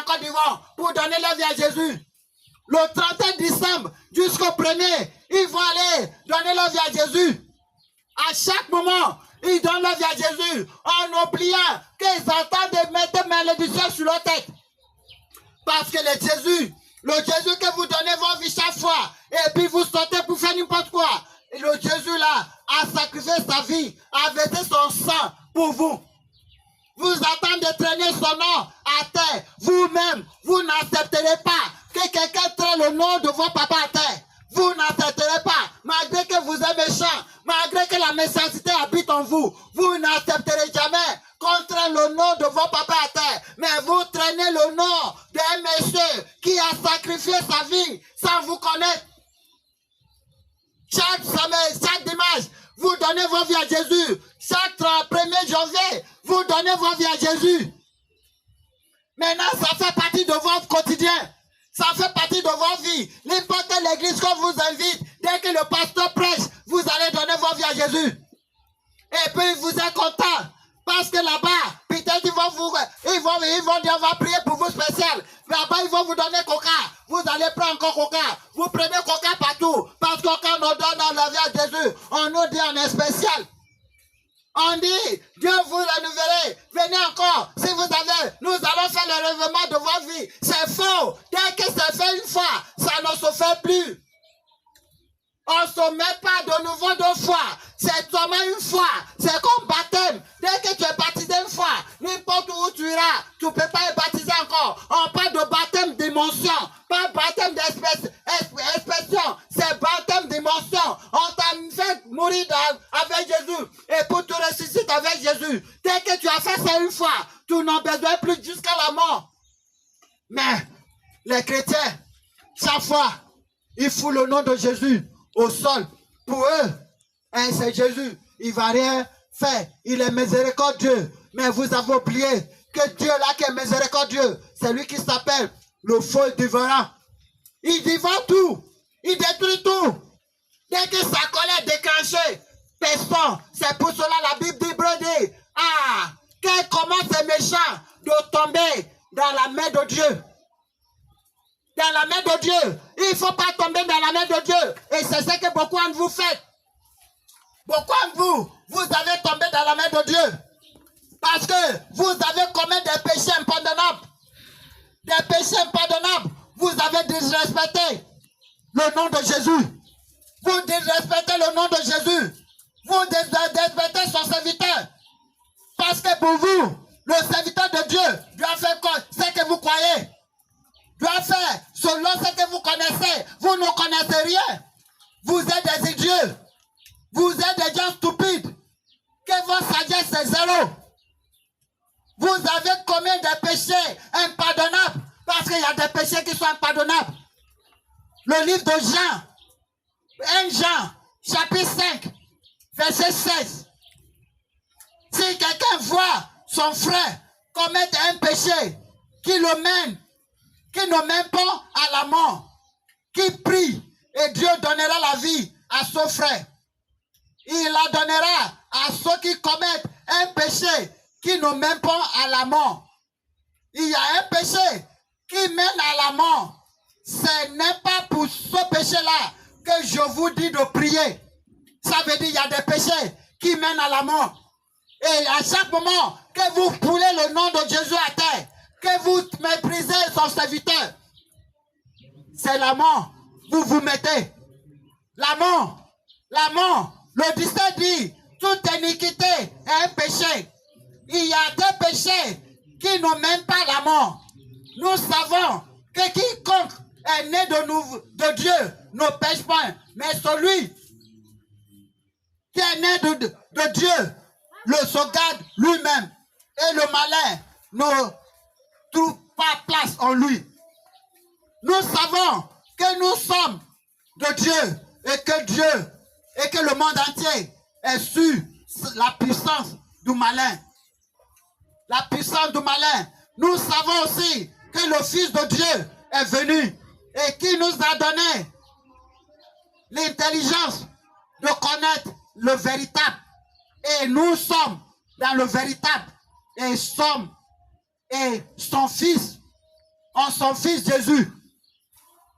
Côte d'Ivoire pour donner leur vie à Jésus. Le 31 décembre jusqu'au 1er, ils vont aller donner leur vie à Jésus. À chaque moment, ils donnent leur vie à Jésus en oubliant qu'ils entendent de mettre malédiction sur leur tête. Parce que le Jésus que vous donnez vos vies chaque fois, et puis vous sortez pour faire n'importe quoi. Et le Jésus là a sacrifié sa vie, a versé son sang pour vous. Vous attendez de traîner son nom à terre. Vous-même, vous n'accepterez pas que quelqu'un traîne le nom de vos papas à terre. Vous n'accepterez pas, malgré que vous êtes méchant, malgré que la méchanceté habite en vous. Vous n'accepterez jamais qu'on traîne le nom de vos papas à terre. Mais vous traînez le nom d'un monsieur qui a sacrifié sa vie sans vous connaître. Chaque dimanche, vous donnez vos vies à Jésus. Chaque 1er janvier, vous donnez vos vies à Jésus. Maintenant, ça fait partie de votre quotidien. Ça fait partie de vos vies. N'importe l'église qu'on vous invite, dès que le pasteur prêche, vous allez donner vos vies à Jésus. Et puis, vous êtes content. Parce que là-bas, peut-être ils vont dire, on va prier pour vous spécial. Là-bas, ils vont vous donner coca. Vous allez prendre encore coca. Vous prenez coca partout. Parce que quand on donne la vie à Jésus, on nous dit on est spécial. On dit, Dieu vous renouvelez. Venez encore. Si vous avez, nous allons faire le relèvement de votre vie. C'est faux. Dès que c'est fait une fois, ça ne se fait plus. On ne se met pas de nouveau 2 fois. C'est seulement une fois. C'est comme baptême. Dès que tu es baptisé une fois, n'importe où tu iras, tu ne peux pas être baptisé encore. On parle de baptême d'émotion, pas baptême d'expression. C'est baptême d'émotion. On t'a fait mourir avec Jésus et pour te ressusciter avec Jésus. Dès que tu as fait ça une fois, tu n'en besoin plus jusqu'à la mort. Mais les chrétiens, chaque fois, ils foutent le nom de Jésus au sol. Pour eux, hein, c'est Jésus. Il ne va rien faire. Il est miséricordieux. Mais vous avez oublié que Dieu là qui est miséricordieux, c'est lui qui s'appelle le feu dévorant. Il dévore tout. Il détruit tout. Dès que sa colère est déclenchée, personne. C'est pour cela la Bible dit, comment c'est méchant de tomber dans la main de Dieu. Dans la main de Dieu. Il ne faut pas tomber dans la main de Dieu. Et c'est ce que beaucoup de vous faites. Beaucoup de vous avez tombé dans la main de Dieu. Parce que vous avez commis des péchés impardonnables. Des péchés impardonnables. Vous avez disrespecté le nom de Jésus. Vous disrespectez le nom de Jésus. Vous disrespectez son serviteur. Parce que pour vous, le serviteur de Dieu doit faire ce que vous croyez. Doit faire selon ce que vous connaissez. Vous ne connaissez rien. Vous êtes des idiots. Vous êtes des gens stupides. Que votre sagesse est zéro. Vous avez commis des péchés impardonnables. Parce qu'il y a des péchés qui sont impardonnables. Le livre de Jean, 1 Jean, chapitre 5, verset 16. Si quelqu'un voit son frère commettre un péché qui le ne mène pas à la mort, qui prie et Dieu donnera la vie à son frère. Il la donnera à ceux qui commettent un péché qui ne mène pas à la mort. Il y a un péché qui mène à la mort. Ce n'est pas pour ce péché-là que je vous dis de prier. Ça veut dire qu'il y a des péchés qui mènent à la mort. Et à chaque moment que vous foulez le nom de Jésus à terre, que vous méprisez son serviteur, c'est la mort. Vous vous mettez. La mort. La mort. Le 17 dit, toute iniquité est un péché. Il y a des péchés qui ne mènent pas à la mort. Nous savons que quiconque est né de Dieu ne pêche pas. Mais celui qui est né de Dieu le sauvegarde lui-même. Et le malin ne trouve pas place en lui. Nous savons que nous sommes de Dieu et que le monde entier est sur la puissance du malin. La puissance du malin. Nous savons aussi que le Fils de Dieu est venu et qui nous a donné l'intelligence de connaître le véritable. Et nous sommes dans le véritable et son Fils son fils Jésus.